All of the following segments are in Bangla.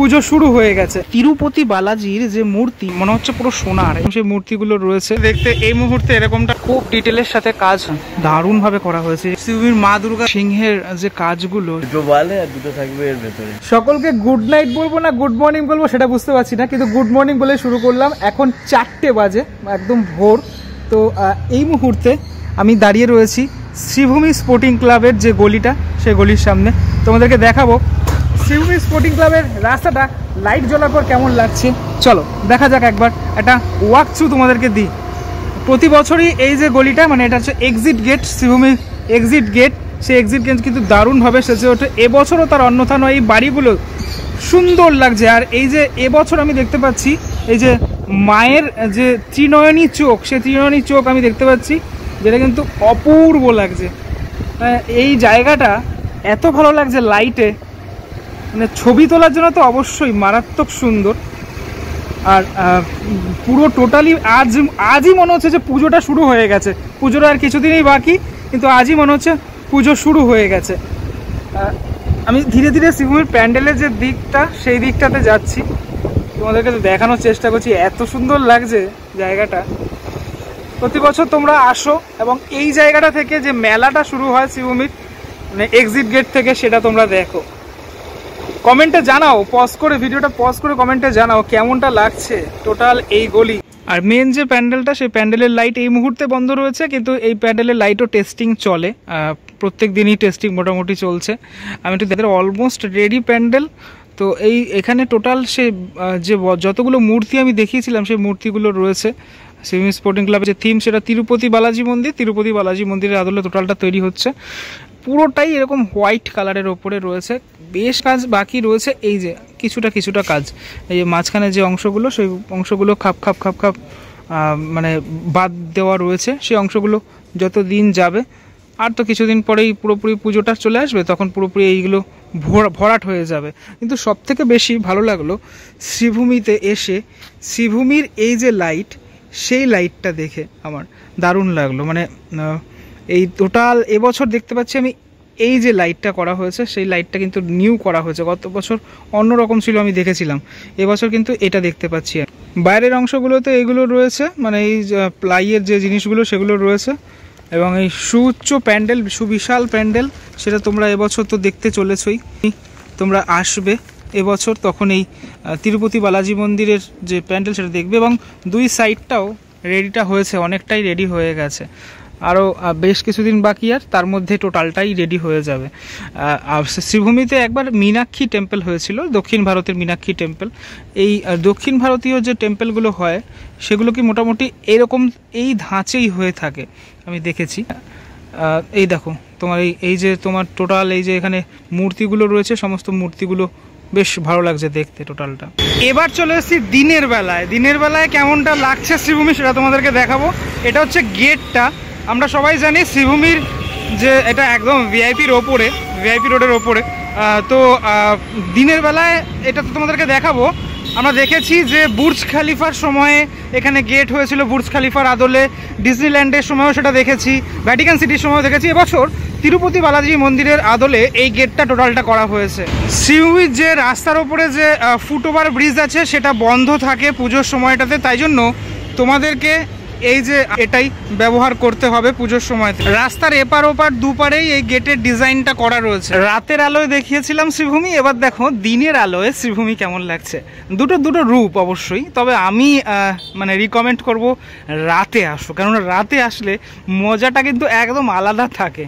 পুজো শুরু হয়ে গেছে। তিরুপতি বালাজির যে মূর্তি মনে হচ্ছে পুরো সোনার, সেই মূর্তিগুলো রয়েছে দেখতে এই মুহূর্তে এরকমটা খুব ডিটেলের সাথে কাজ দারুণ ভাবে করা হয়েছে। শ্রীভূমির মা দুর্গা সিংহের যে কাজগুলো, দুটো বালে আর দুটো থাকবে এর ভেতরে। সকলকে গুড নাইট বলবো না গুড মর্নিং বলবো সেটা বুঝতে পারছি না, কিন্তু গুড মর্নিং বলে শুরু করলাম। এখন 4টে বাজে, একদম ভোর। তো এই মুহূর্তে আমি দাঁড়িয়ে রয়েছি শ্রীভূমি স্পোর্টিং ক্লাবের যে গলিটা, সেই গলির সামনে। তোমাদেরকে দেখাবো শ্রীভূমি স্পোর্টিং ক্লাবের রাস্তাটা লাইট জ্বলার পর কেমন লাগছে। চলো দেখা যাক, একবার একটা ওয়াক থ্রু তোমাদেরকে দিই। প্রতি বছরই এই যে গলিটা, মানে এটা হচ্ছে exit gate, Sreebhumi exit gate, সেই এক্সিট গেট কিন্তু দারুণভাবে সেজে ওঠে। এবছরও তার অন্যথা নয়, এই বাড়িগুলো সুন্দর লাগছে। আর এই যে এবছর আমি দেখতে পাচ্ছি এই যে মায়ের যে ত্রিনয়নী চোখ, সেই ত্রিনয়নী চোখ আমি দেখতে পাচ্ছি, যেটা কিন্তু অপূর্ব লাগছে। এই জায়গাটা এত ভালো লাগছে লাইটে, মানে ছবি তোলার জন্য তো অবশ্যই মারাত্মক সুন্দর। আর পুরো টোটালি আজই মনে হচ্ছে যে পুজোটা শুরু হয়ে গেছে। পুজোটা আর কিছুদিনই বাকি, কিন্তু আজই মনে হচ্ছে পুজো শুরু হয়ে গেছে। আমি ধীরে ধীরে শ্রীভূমির প্যান্ডেলের যে দিকটা, সেই দিকটাতে যাচ্ছি, তোমাদেরকে দেখানোর চেষ্টা করছি। এত সুন্দর লাগছে জায়গাটা। প্রতি বছর তোমরা আসো এবং এই জায়গাটা থেকে যে মেলাটা শুরু হয় শ্রীভূমির, মানে এক্সিট গেট থেকে, সেটা তোমরা দেখো। কমেন্টে জানাও, পজ করে ভিডিওটা পজ করে কমেন্টে জানাও কেমনটা লাগছে টোটাল এই গলি। আর মেন যে প্যান্ডেলটা, সেই প্যান্ডেলের লাইট এই মুহূর্তে বন্ধ রয়েছে, কিন্তু এই প্যান্ডেলের লাইটও টেস্টিং চলে, প্রত্যেক দিনই টেস্টিং মোটামুটি চলছে। আমি একটু দেখতে অলমোস্ট রেডি প্যান্ডেল। তো এখানে টোটাল সে যে যতগুলো মূর্তি আমি দেখিয়েছিলাম, সেই মূর্তিগুলো রয়েছে। শ্রীভূমি স্পোর্টিং ক্লাবের যে থিম, সেটা তিরুপতি বালাজি মন্দির। তিরুপতি বালাজি মন্দিরের আদলে টোটালটা তৈরি হচ্ছে। পুরোটাই এরকম হোয়াইট কালারের ওপরে রয়েছে। বেশ কাজ বাকি রয়েছে, এই যে কিছুটা কাজ, এই যে মাঝখানে যে অংশগুলো, সেই অংশগুলো খাপ মানে বাদ দেওয়া রয়েছে। সেই অংশগুলো যত দিন যাবে, আর তো কিছুদিন পরেই পুরোপুরি পুজোটা চলে আসবে, তখন পুরোপুরি এইগুলো ভরাট হয়ে যাবে। কিন্তু সবথেকে বেশি ভালো লাগলো শ্রীভূমিতে এসে শ্রীভূমির এই যে লাইট, সেই লাইটটা দেখে আমার দারুণ লাগলো। মানে এই টোটাল এবছর দেখতে পাচ্ছি আমি এই যে লাইটটা করা হয়েছে, সেই লাইটটা কিন্তু নিউ করা হয়েছে। গত বছর অন্যরকম ছিল, আমি দেখেছিলাম। এবছর কিন্তু এটা দেখতে পাচ্ছি। বাইরের অংশগুলোতে এগুলো রয়েছে, মানে এই প্লাইয়ের যে জিনিসগুলো সেগুলো রয়েছে, এবং এই সুউচ্চ প্যান্ডেল, সুবিশাল প্যান্ডেল, সেটা তোমরা এবছর তো দেখতে চলেছই। তোমরা আসবে এবছর, তখন এই তিরুপতি বালাজি মন্দিরের যে প্যান্ডেল, সেটা দেখবে। এবং দুই সাইডটাও রেডিটা হয়েছে, অনেকটাই রেডি হয়ে গেছে। আরও বেশ কিছুদিন বাকি, আর তার মধ্যে টোটালটাই রেডি হয়ে যাবে। আর শ্রীভূমিতে একবার মীনাক্ষী টেম্পল হয়েছিল, দক্ষিণ ভারতের মীনাক্ষী টেম্পল। এই দক্ষিণ ভারতীয় যে টেম্পলগুলো হয়, সেগুলো কি মোটামুটি এরকম এই ধাঁচেই হয়ে থাকে, আমি দেখেছি। এই দেখো তোমার এই যে তোমার টোটাল এই যে এখানে মূর্তিগুলো রয়েছে, সমস্ত মূর্তিগুলো বেশ ভালো লাগছে দেখতে টোটালটা। এবার চলে এসেছি দিনের বেলায়। দিনের বেলায় কেমনটা লাগছে শ্রীভূমি, সেটা তোমাদেরকে দেখাবো। এটা হচ্ছে গেটটা। আমরা সবাই জানি শ্রীভূমির যে এটা একদম ভিআইপির ওপরে, ভিআইপি রোডের ওপরে। তো দিনের বেলায় এটা তো তোমাদেরকে দেখাবো। আমরা দেখেছি যে বুর্জ খালিফার সময়ে এখানে গেট হয়েছিল, বুর্জ খালিফার আদলে। ডিজনিল্যান্ডের সময়ও সেটা দেখেছি, ভ্যাটিকান সিটির সময়ও দেখেছি। এবছর তিরুপতি বালাজি মন্দিরের আদলে এই গেটটা টোটালটা করা হয়েছে। শ্রীভূমির যে রাস্তার ওপরে যে ফুটওভার ব্রিজ আছে, সেটা বন্ধ থাকে পুজোর সময়টাতে, তাই জন্য তোমাদেরকে এই যে এটাই ব্যবহার করতে হবে পুজোর সময়। রাস্তার এপার ওপার দুপারেই এই গেটের ডিজাইনটা করা রয়েছে। রাতের আলোয় দেখিয়েছিলাম শ্রীভূমি, এবার দেখো দিনের আলোয় শ্রীভূমি কেমন লাগছে। দুটো রূপ অবশ্যই, তবে আমি মানে রিকমেন্ড করব রাতে আসো, কেননা রাতে আসলে মজাটা কিন্তু একদম আলাদা থাকে।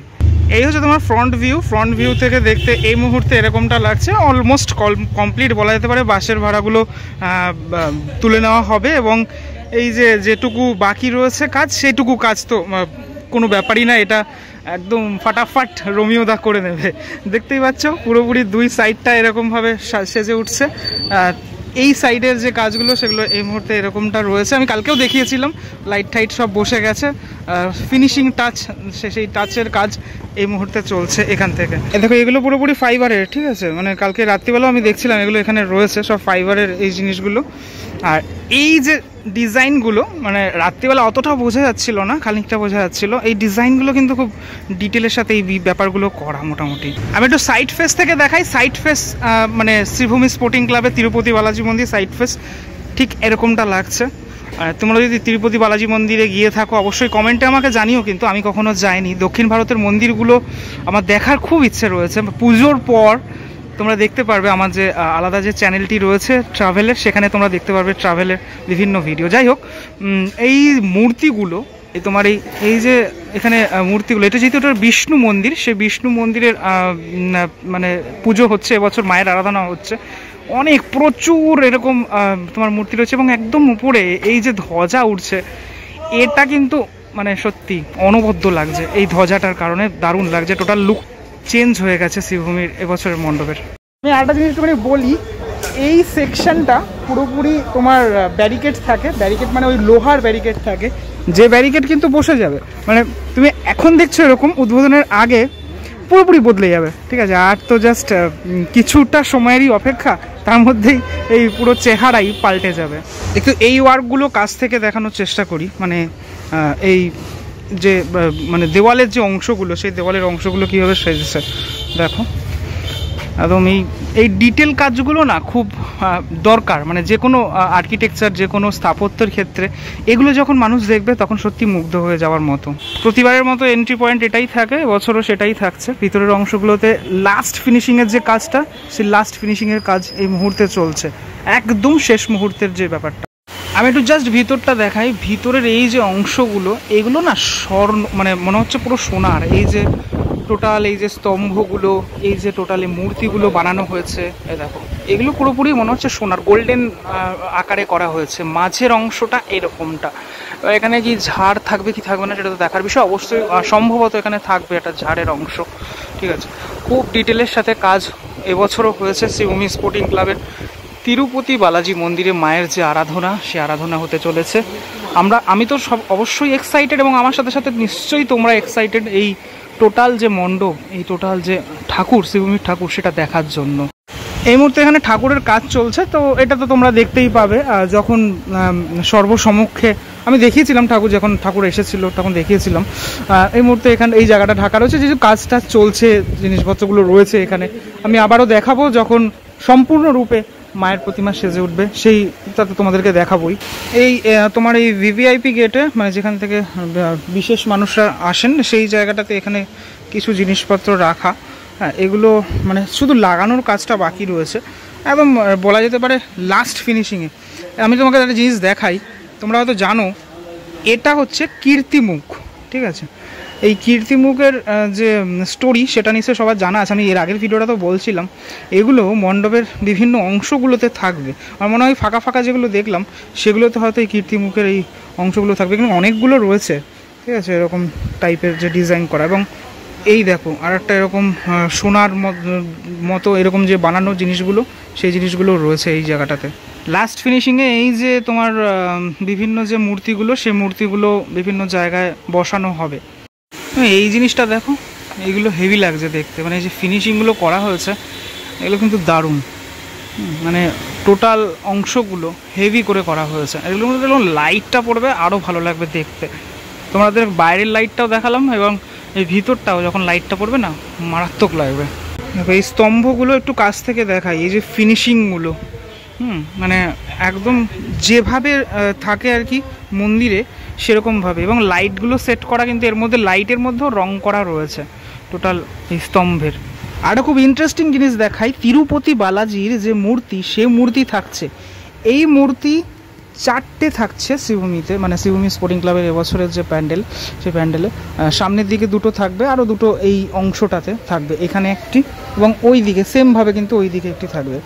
এই হচ্ছে তোমার ফ্রন্ট ভিউ। ফ্রন্ট ভিউ থেকে দেখতে এই মুহূর্তে এরকমটা লাগছে। অলমোস্ট কমপ্লিট বলা যেতে পারে। বাসের ভাড়াগুলো তুলে নেওয়া হবে, এবং এই যেটুকু বাকি রয়েছে কাজ, সেইটুকু কাজ তো কোনো ব্যাপারই না। এটা একদম ফাটাফাট রোমিওদা করে নেবে। দেখতেই পাচ্ছ পুরোপুরি দুই সাইডটা এরকমভাবে সেজে উঠছে। এই সাইডের যে কাজগুলো, সেগুলো এই মুহূর্তে এরকমটা রয়েছে। আমি কালকেও দেখিয়েছিলাম, লাইট টাইট সব বসে গেছে। ফিনিশিং টাচ, সেই টাচের কাজ এই মুহূর্তে চলছে এখান থেকে। দেখো এগুলো পুরোপুরি ফাইবারের, ঠিক আছে, মানে কালকে রাত্রিবেলাও আমি দেখছিলাম এগুলো এখানে রয়েছে সব ফাইবারের এই জিনিসগুলো। আর এই যে ডিজাইনগুলো মানে রাত্রিবেলা অতটা বোঝা যাচ্ছিল না, খানিকটা বোঝা যাচ্ছিল, এই ডিজাইনগুলো কিন্তু খুব ডিটেলের সাথে এই ব্যাপারগুলো করা মোটামুটি। আমি একটু সাইড ফেস থেকে দেখাই। সাইড ফেস মানে শ্রীভূমি স্পোর্টিং ক্লাবে তিরুপতি বালাজি মন্দির সাইড ফেস ঠিক এরকমটা লাগছে। তোমরা যদি তিরুপতি বালাজি মন্দিরে গিয়ে থাকো অবশ্যই কমেন্টে আমাকে জানিও, কিন্তু আমি কখনো যাইনি। দক্ষিণ ভারতের মন্দিরগুলো আমার দেখার খুব ইচ্ছে রয়েছে। পুজোর পর তোমরা দেখতে পারবে আমার যে আলাদা যে চ্যানেলটি রয়েছে ট্রাভেলের, সেখানে তোমরা দেখতে পারবে ট্রাভেলের বিভিন্ন ভিডিও। যাই হোক, এই মূর্তিগুলো এই তোমার এই যে এখানে মূর্তিগুলো, এটা যেহেতু এটা বিষ্ণু মন্দির, সেই বিষ্ণু মন্দিরের মানে পুজো হচ্ছে এবছর, মায়ের আরাধনা হচ্ছে, অনেক প্রচুর এরকম তোমার মূর্তি রয়েছে। এবং একদম উপরে এই যে ধ্বজা উঠছে, এটা কিন্তু মানে সত্যি অনবদ্য লাগছে এই ধ্বজাটার কারণে, দারুণ লাগছে। টোটাল লুক চেঞ্জ হয়ে গেছে শ্রীভূমির এবছরের মণ্ডপের। আমি আরেকটা জিনিস একটুখানি বলি, এই সেকশনটা পুরোপুরি তোমার ব্যারিকেড থাকে। ব্যারিকেড মানে ওই লোহার ব্যারিকেড থাকে, যে ব্যারিকেড কিন্তু বসে যাবে, মানে তুমি এখন দেখছো এরকম, উদ্বোধনের আগে পুরোপুরি বদলে যাবে, ঠিক আছে। আর তো জাস্ট কিছুটা সময়েরই অপেক্ষা, তার মধ্যেই এই পুরো চেহারাই পাল্টে যাবে। একটু এই ওয়ার্কগুলো কাছ থেকে দেখানোর চেষ্টা করি, মানে এই যে মানে দেওয়ালের যে অংশগুলো, সেই দেওয়ালের অংশগুলো কীভাবে সেজেছে দেখো। একদম এই ডিটেল কাজগুলো না খুব দরকার, মানে যে কোনো আর্কিটেকচার, যে কোনো স্থাপত্যের ক্ষেত্রে এগুলো যখন মানুষ দেখবে তখন সত্যি মুগ্ধ হয়ে যাওয়ার মতো। প্রতিবারের মতো এন্ট্রি পয়েন্ট এটাই থাকে, এবছরও সেটাই থাকছে। ভিতরের অংশগুলোতে লাস্ট ফিনিশিংয়ের যে কাজটা, সেই লাস্ট ফিনিশিংয়ের কাজ এই মুহূর্তে চলছে, একদম শেষ মুহূর্তের যে ব্যাপারটা। আমি একটু জাস্ট ভিতরটা দেখাই। ভিতরের এই যে অংশগুলো, এগুলো না স্বর্ণ, মানে মনে হচ্ছে পুরো সোনার। এই যে টোটাল এই যে স্তম্ভগুলো, এই যে টোটালি মূর্তিগুলো বানানো হয়েছে, এই দেখো, এগুলো পুরোপুরি মনে হচ্ছে সোনার, গোল্ডেন আকারে করা হয়েছে। মাঝের অংশটা এরকমটা, এখানে কি ঝাড় থাকবে কি থাকবে না সেটা তো দেখার বিষয়। অবশ্যই সম্ভবত এখানে থাকবে একটা ঝাড়ের অংশ, ঠিক আছে। খুব ডিটেলের সাথে কাজ এবছরও হয়েছে শ্রীভূমি স্পোর্টিং ক্লাবের তিরুপতি বালাজি মন্দিরে মায়ের যে আরাধনা, সে আরাধনা হতে চলেছে। আমি তো সব অবশ্যই এক্সাইটেড, এবং আমার সাথে সাথে নিশ্চয়ই তোমরা এক্সাইটেড এই টোটাল যে মণ্ডপ, এই টোটাল যে ঠাকুর, শ্রীভূমির ঠাকুর, সেটা দেখার জন্য। এই মুহূর্তে এখানে ঠাকুরের কাজ চলছে, তো এটা তো তোমরা দেখতেই পাবে। যখন সর্বসমক্ষে আমি দেখিয়েছিলাম ঠাকুর, যখন ঠাকুর এসেছিল তখন দেখিয়েছিলাম। এই মুহূর্তে এখানে এই জায়গাটা ঢাকা রয়েছে, যেহেতু কাজটা চলছে, জিনিসপত্রগুলো রয়েছে এখানে। আমি আবারও দেখাবো যখন সম্পূর্ণরূপে মায়ের প্রতিমা সেজে উঠবে, সেইটা তো তোমাদেরকে দেখাবোই। এই তোমার এই ভিভিআইপি গেটে, মানে যেখান থেকে বিশেষ মানুষরা আসেন, সেই জায়গাটাতে এখানে কিছু জিনিসপত্র রাখা। হ্যাঁ, এগুলো মানে শুধু লাগানোর কাজটা বাকি রয়েছে, একদম বলা যেতে পারে লাস্ট ফিনিশিংয়ে। আমি তোমাকে একটা জিনিস দেখাই, তোমরা হয়তো জানো এটা হচ্ছে কীর্তিমুখ, ঠিক আছে। এই কীর্তিমুখের যে স্টোরি, সেটা নিশ্চয়ই সবার জানা আছে। আমি এর আগের ভিডিওটা তো বলছিলাম, এগুলো মণ্ডপের বিভিন্ন অংশগুলোতে থাকবে। আমার মনে হয় ফাঁকা ফাঁকা যেগুলো দেখলাম, সেগুলোতে হয়তো এই কীর্তিমুখের এই অংশগুলো থাকবে, কিন্তু অনেকগুলো রয়েছে, ঠিক আছে, এরকম টাইপের যে ডিজাইন করা। এবং এই দেখো আর একটা এরকম সোনার মতো এরকম যে বানানো জিনিসগুলো, সেই জিনিসগুলো রয়েছে এই জায়গাটাতে। লাস্ট ফিনিশিংয়ে এই যে তোমার বিভিন্ন যে মূর্তিগুলো, সেই মূর্তিগুলো বিভিন্ন জায়গায় বসানো হবে। এই জিনিসটা দেখো, এইগুলো হেভি লাগছে দেখতে, মানে এই যে ফিনিশিংগুলো করা হয়েছে, এগুলো কিন্তু দারুণ। মানে টোটাল অংশগুলো হেভি করে করা হয়েছে। এগুলোর মধ্যে যখন লাইটটা পড়বে আরও ভালো লাগবে দেখতে। তোমাদের বাইরের লাইটটাও দেখালাম, এবং এই ভিতরটাও যখন লাইটটা পড়বে না, মারাত্মক লাগবে। দেখো এই স্তম্ভগুলো একটু কাছ থেকে দেখাই, এই যে ফিনিশিংগুলো, মানে একদম যেভাবে থাকে আর কি মন্দিরে, সেরকমভাবে। এবং লাইটগুলো সেট করা, কিন্তু এর মধ্যে লাইটের মধ্যেও রং করা রয়েছে টোটাল এই স্তম্ভের। আরও খুব ইন্টারেস্টিং জিনিস দেখাই, তিরুপতি বালাজির যে মূর্তি, সে মূর্তি থাকছে, এই মূর্তি 4টে থাকছে শ্রীভূমিতে, মানে শ্রীভূমি স্পোর্টিং ক্লাবের এবছরের যে প্যান্ডেল, সেই প্যান্ডেলে সামনের দিকে 2টো থাকবে, আরও 2টো এই অংশটাতে থাকবে, এখানে একটি, এবং ওই দিকে সেমভাবে কিন্তু ওই দিকে একটি থাকবে।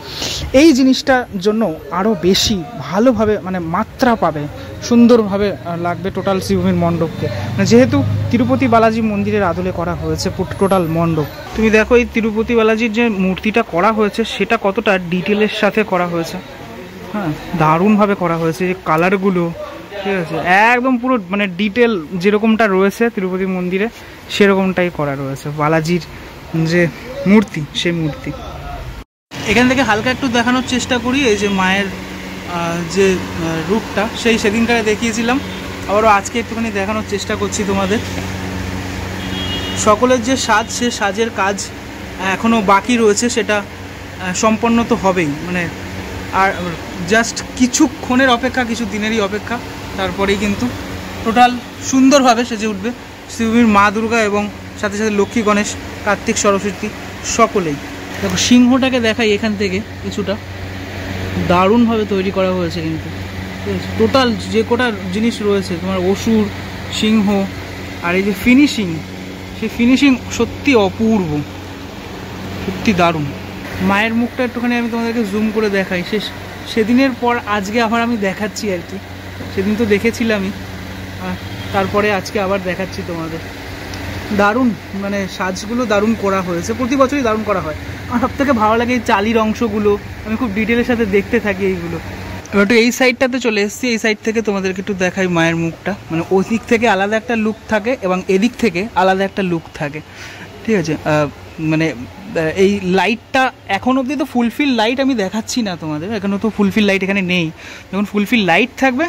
এই জিনিসটার জন্য আরও বেশি ভালোভাবে মানে মাত্রা পাবে, সুন্দরভাবে লাগবে টোটাল শ্রীভূমির মণ্ডপকে। মানে যেহেতু তিরুপতি বালাজি মন্দিরের আদলে করা হয়েছে টোটাল মণ্ডপ, তুমি দেখো এই তিরুপতি বালাজির যে মূর্তিটা করা হয়েছে, সেটা কতটা ডিটেলের সাথে করা হয়েছে। হ্যাঁ, দারুণভাবে করা হয়েছে। যে কালারগুলো, ঠিক আছে, একদম পুরো মানে ডিটেল যেরকমটা রয়েছে তিরুপতি মন্দিরে সেরকমটাই করা রয়েছে। বালাজির যে মূর্তি সেই মূর্তি এখান থেকে হালকা একটু দেখানোর চেষ্টা করি। এই যে মায়ের যে রূপটা সেই সেদিনকারে দেখিয়েছিলাম, আবারও আজকে একটুখানি দেখানোর চেষ্টা করছি তোমাদের। সকলের যে সাজ, সে সাজের কাজ এখনও বাকি রয়েছে, সেটা সম্পন্ন তো হবেই, মানে আর জাস্ট কিছুক্ষণের অপেক্ষা, কিছু দিনেরই অপেক্ষা, তারপরেই কিন্তু টোটাল সুন্দরভাবে সেজে উঠবে শ্রীভূমির মা দুর্গা এবং সাথে সাথে লক্ষ্মী, গণেশ, কার্তিক, সরস্বতী সকলেই। দেখো সিংহটাকে দেখাই এখান থেকে কিছুটা, দারুণভাবে তৈরি করা হয়েছে কিন্তু। টোটাল যে কটা জিনিস রয়েছে তোমার, অসুর, সিংহ আর এই যে ফিনিশিং, সেই ফিনিশিং সত্যি অপূর্ব, সত্যি দারুণ। মায়ের মুখটা একটুখানি আমি তোমাদেরকে জুম করে দেখাই। সেদিনের পর আজকে আবার আমি দেখাচ্ছি আর কি। সেদিন তো দেখেছিলামই, তারপরে আজকে আবার দেখাচ্ছি তোমাদের। দারুণ, মানে সাজগুলো দারুণ করা হয়েছে, প্রতি বছরই দারুণ করা হয়। আমার সবথেকে ভালো লাগে এই চালির অংশগুলো, আমি খুব ডিটেলের সাথে দেখতে থাকি এইগুলো। এবার একটু এই সাইডটাতে চলে এসেছি, এই সাইড থেকে তোমাদেরকে একটু দেখাই মায়ের মুখটা। মানে ওই দিক থেকে আলাদা একটা লুক থাকে এবং এদিক থেকে আলাদা একটা লুক থাকে, ঠিক আছে। মানে এই লাইটটা এখন অবধি তো ফুলফিল লাইট আমি দেখাচ্ছি না তোমাদের, এখনও তো ফুলফিল লাইট এখানে নেই। যখন ফুলফিল লাইট থাকবে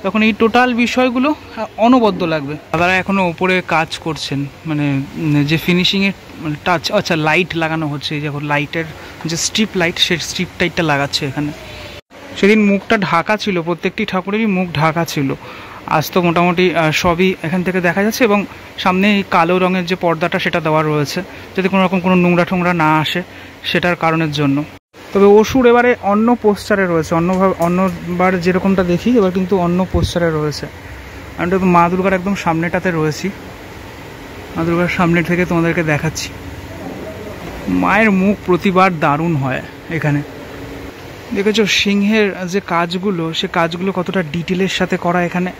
তখন এই টোটাল বিষয়গুলো অনবদ্য লাগবে। তারা এখনও ওপরে কাজ করছেন, মানে যে ফিনিশিংয়ের মানে টাচ, আচ্ছা লাইট লাগানো হচ্ছে, এই যখন লাইটের যে স্ট্রিপ লাইট, সেই স্ট্রিপ লাইটটা লাগাচ্ছে এখানে। সেদিন মুখটা ঢাকা ছিল, প্রত্যেকটি ঠাকুরেরই মুখ ঢাকা ছিল। আজ তো মোটামুটি সবই এখান থেকে দেখা যাচ্ছে এবং সামনে এই কালো রঙের যে পর্দাটা সেটা দেওয়া রয়েছে, যাতে কোনো রকম কোনো নোংরা ঠোংরা না আসে সেটার কারণের জন্য। তবে অসুর এবারে অন্য পোস্টারে রয়েছে, অন্যবার যেরকমটা দেখি এবার কিন্তু অন্য পোস্টারে রয়েছে। আমি তো মা দুর্গার একদম সামনেটাতে রয়েছি, মা দুর্গার সামনে থেকে তোমাদেরকে দেখাচ্ছি। মায়ের মুখ প্রতিবার দারুণ হয় এখানে, দেখেছো সিংহের যে কাজগুলো, সে কাজগুলো কতটা ডিটেলের সাথে করা এখানে,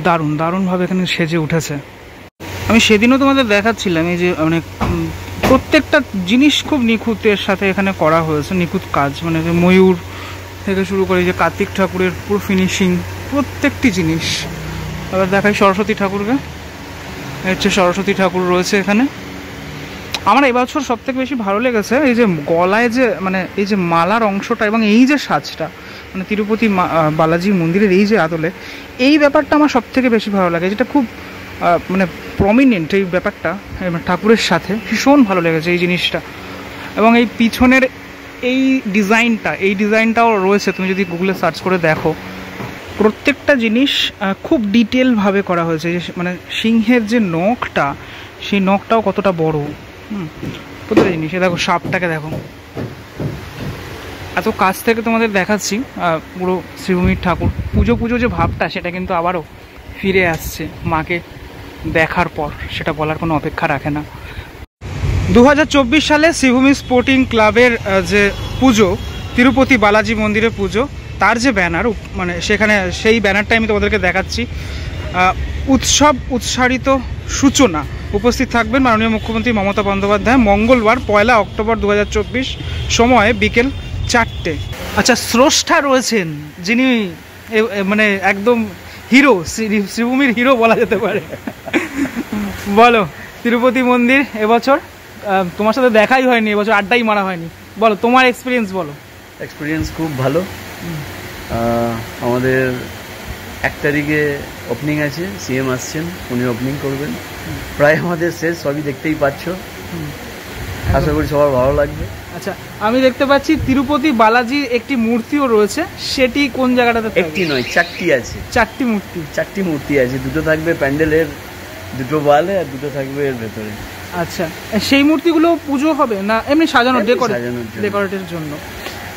দারুণ দারুণভাবে এখানে সেজে উঠেছে। আমি সেদিনও তোমাদের দেখাচ্ছিলাম এই যে মানে প্রত্যেকটা জিনিস খুব নিখুঁতের সাথে এখানে করা হয়েছে, নিখুঁত কাজ। মানে যে ময়ূর থেকে শুরু করে যে কার্তিক ঠাকুরের পুরো ফিনিশিং, প্রত্যেকটি জিনিস। এবার দেখাই সরস্বতী ঠাকুরকে, হচ্ছে সরস্বতী ঠাকুর রয়েছে এখানে। আমার এবছর সব থেকে বেশি ভালো লেগেছে এই যে গলায় যে মানে এই যে মালার অংশটা এবং এই যে সাজটা, মানে তিরুপতি বালাজি মন্দিরের এই যে আদলে, এই ব্যাপারটা আমার সব থেকে বেশি ভালো লাগে, যেটা খুব মানে প্রমিনেন্ট এই ব্যাপারটা ঠাকুরের সাথে, ভীষণ ভালো লেগেছে এই জিনিসটা। এবং এই পিছনের এই ডিজাইনটাও রয়েছে, তুমি যদি গুগলে সার্চ করে দেখো, প্রত্যেকটা জিনিস খুব ডিটেলভাবে করা হয়েছে। মানে সিংহের যে নখটা, সেই নখটাও কতটা বড়, প্রত্যেকটা জিনিস। দেখো সাপটাকে দেখো, এত কাছ থেকে তোমাদের দেখাচ্ছি। পুরো শ্রীভূমির ঠাকুর পুজো যে ভাবটা, সেটা কিন্তু আবারও ফিরে আসছে মাকে দেখার পর, সেটা বলার কোনো অপেক্ষা রাখে না। 2024 সালে শ্রীভূমি স্পোর্টিং ক্লাবের যে পুজো, তিরুপতি বালাজি মন্দিরের পুজো, তার যে ব্যানার, মানে সেখানে সেই ব্যানারটাই আমি তোমাদেরকে দেখাচ্ছি। উৎসব উৎসারিত সূচনা, উপস্থিত থাকবেন মাননীয় মুখ্যমন্ত্রী মমতা বন্দ্যোপাধ্যায়, মঙ্গলবার 1 অক্টোবর 2024, সময় বিকেল 4টে। আচ্ছা, স্রষ্টা রয়েছেন যিনি মানে একদম হিরো, শ্রীভূমির হিরো বলা যেতে পারে। বলো, তিরুপতি মন্দির এবছর তোমার সাথে দেখাই হয়নি, এবছর আড্ডাই মারা হয়নি, বলো তোমার এক্সপিরিয়েন্স বলো। এক্সপিরিয়েন্স খুব ভালো। আমাদের 1 তারিখে ওপেনিং আছে, সিএম আসছেন, উনি ওপেনিং করবেন। প্রায় আমাদের শেষ, সবই দেখতেই পাচ্ছ, আশা করি সবার ভালো লাগবে। আচ্ছা, আমি দেখতে পাচ্ছি তিরুপতি বালাজির একটি মূর্তিও রয়েছে, সেটি কোন জায়গাটাতে? একটি নয়, 4টি আছে। 4টি মূর্তি আছে, 2টো থাকবে প্যান্ডেলের 2টো ওয়ালে আর 2টো থাকবে এর ভেতরে। আচ্ছা, সেই মূর্তিগুলো পুজো হবে না এমনি সাজানোর ডেকোরেটের জন্য?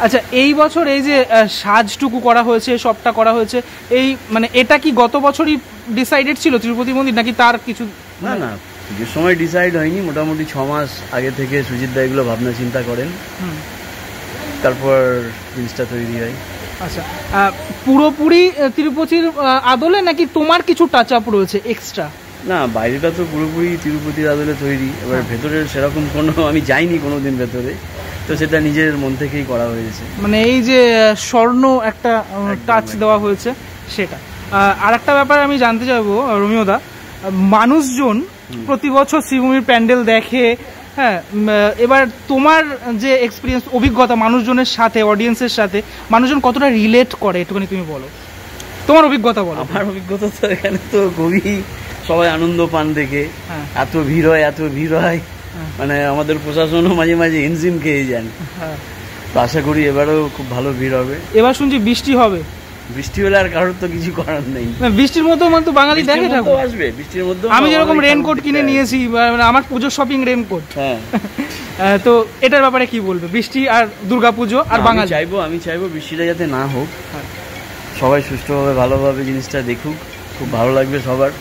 আচ্ছা, এই বছর এই যে সাজটুকু করা হয়েছে, সবটা করা হয়েছে, এই মানে এটা কি গত বছরই ডিসাইডেড ছিল তিরুপতি মন্দির, নাকি তার কিছু? না, পুজোর সময় ডিসাইড হয়নি, মোটামুটি 6 মাস আগে থেকে সুজিত দা এগুলো ভাবনা চিন্তা করেন, তারপর জিনিসটা তৈরি হয়। আচ্ছা, পুরোপুরি তিরুপতির আদলে নাকি তোমার কিছু টাচ আপ রয়েছে এক্সট্রা? না, বাইরেটা তো পুরোপুরি তিরুপতির আদলে তৈরি, এবার ভেতরের সেরকম কোনো আমি যাইনি কোনোদিন ভেতরে, তো সেটা নিজের মন থেকেই করা হয়েছে। মানে এই যে স্বর্ণ একটা টাচ দেওয়া হয়েছে, সেটা। আর একটা ব্যাপার আমি জানতে চাইবো রোমিওদা, মানুষজন প্রতি বছর শ্রীভূমির প্যান্ডেল দেখে, হ্যাঁ, এবার তোমার যে এক্সপিরিয়েন্স, অভিজ্ঞতা মানুষজনের সাথে, অডিয়েন্সের সাথে মানুষজন কতটা রিলেট করে একটুখানি তুমি বলো, তোমার অভিজ্ঞতা বলো। আমার অভিজ্ঞতা তো এখানে তো খুবই সবাই আনন্দ পান দেখে, এত ভিড় হয়, মানে আমাদের প্রশাসনও মাঝে মাঝে হিমশিম খেয়ে যান। তো আশা করি এবারেও খুব ভালো ভিড় হবে। এবার শুনছি বৃষ্টি হবে, বৃষ্টি হলে আর কারোর তো কিছু করার নেই। বৃষ্টির মধ্যেও মানে তো বাঙালি দেখে ঠাকুর আসবে, বৃষ্টির মধ্যে আমি যেরকম রেনকোট কিনে নিয়েছি, আমার পুজোর শপিং রেনকোট। হ্যাঁ, তো এটার ব্যাপারে কি বলবে, বৃষ্টি আর দুর্গাপুজো আর বাঙালি? আমি চাইবো বৃষ্টিটা যাতে না হোক, সবাই সুষ্ঠুভাবে ভালোভাবে জিনিসটা দেখুক, খুব ভালো লাগবে সবার।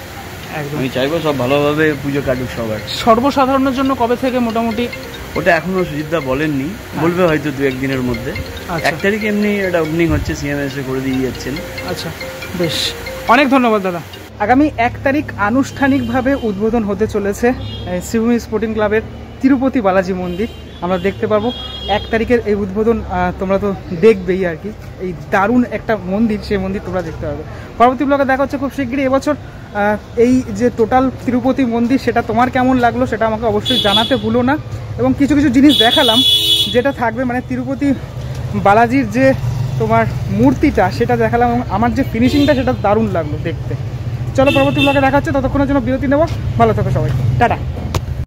আমি চাইবো সব ভালোভাবে পুজো কাটুক সবার। সর্বসাধারণের জন্য কবে থেকে মোটামুটি? ওটা এখনো সুজিতদা বলেননি, বলবে হয়তো 2-1 দিনের মধ্যে। 1 তারিখ এমনি এটা ওপেনিং হচ্ছে, সিএম এসে করে দিয়ে যাচ্ছেন। আচ্ছা, বেশ, অনেক ধন্যবাদ দাদা। আগামী 1 তারিখ আনুষ্ঠানিকভাবে উদ্বোধন হতে চলেছে শ্রীভূমি স্পোর্টিং ক্লাবের তিরুপতি বালাজি মন্দির। আমরা দেখতে পারবো 1 তারিখের এই উদ্বোধন, তোমরা তো দেখবেই আর কি, এই দারুণ একটা মন্দির, সেই মন্দির তোমরা দেখতে পারবে। পরবর্তী ব্লগে দেখা হচ্ছে খুব শীঘ্রই। এবছর এই যে টোটাল তিরুপতি মন্দির, সেটা তোমার কেমন লাগলো সেটা আমাকে অবশ্যই জানাতে ভুলো না। এবং কিছু কিছু জিনিস দেখালাম যেটা থাকবে, মানে তিরুপতি বালাজির যে তোমার মূর্তিটা, সেটা দেখালাম, এবং আমার যে ফিনিশিংটা সেটা দারুণ লাগলো দেখতে। চলো পরবর্তী ব্লগে দেখা হচ্ছে, ততক্ষণের জন্য বিরতি নেবো। ভালো থাকো সবাই, টাটা।